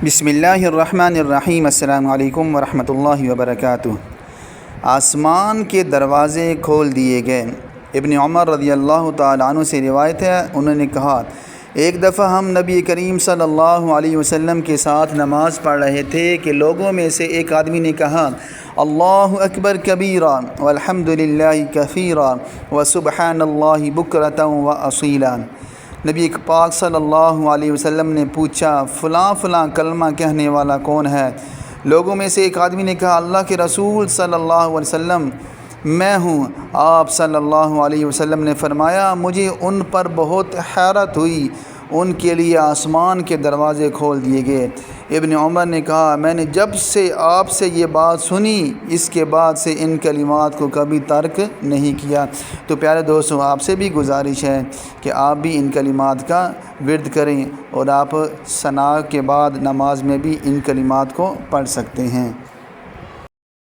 بسم اللہ الرحمن الرحیم۔ السلام علیکم ورحمۃ اللہ وبرکاتہ۔ آسمان کے دروازے کھول دیے گئے۔ ابن عمر رضی اللہ تعالیٰ عنہ سے روایت ہے، انہوں نے کہا ایک دفعہ ہم نبی کریم صلی اللہ علیہ وسلم کے ساتھ نماز پڑھ رہے تھے کہ لوگوں میں سے ایک آدمی نے کہا اللہ اکبر کبیرا والحمد للہ کثیرا وسبحان اللہ بکرۃ واصیلا۔ نبی پاک صلی اللہ علیہ وسلم نے پوچھا فلاں فلاں کلمہ کہنے والا کون ہے؟ لوگوں میں سے ایک آدمی نے کہا اللہ کے رسول صلی اللہ علیہ وسلم میں ہوں۔ آپ صلی اللہ علیہ وسلم نے فرمایا مجھے ان پر بہت حیرت ہوئی، ان کے لیے آسمان کے دروازے کھول دیے گئے۔ ابن عمر نے کہا میں نے جب سے آپ سے یہ بات سنی اس کے بعد سے ان کلمات کو کبھی ترک نہیں کیا۔ تو پیارے دوستوں، آپ سے بھی گزارش ہے کہ آپ بھی ان کلمات کا ورد کریں اور آپ ثنا کے بعد نماز میں بھی ان کلمات کو پڑھ سکتے ہیں۔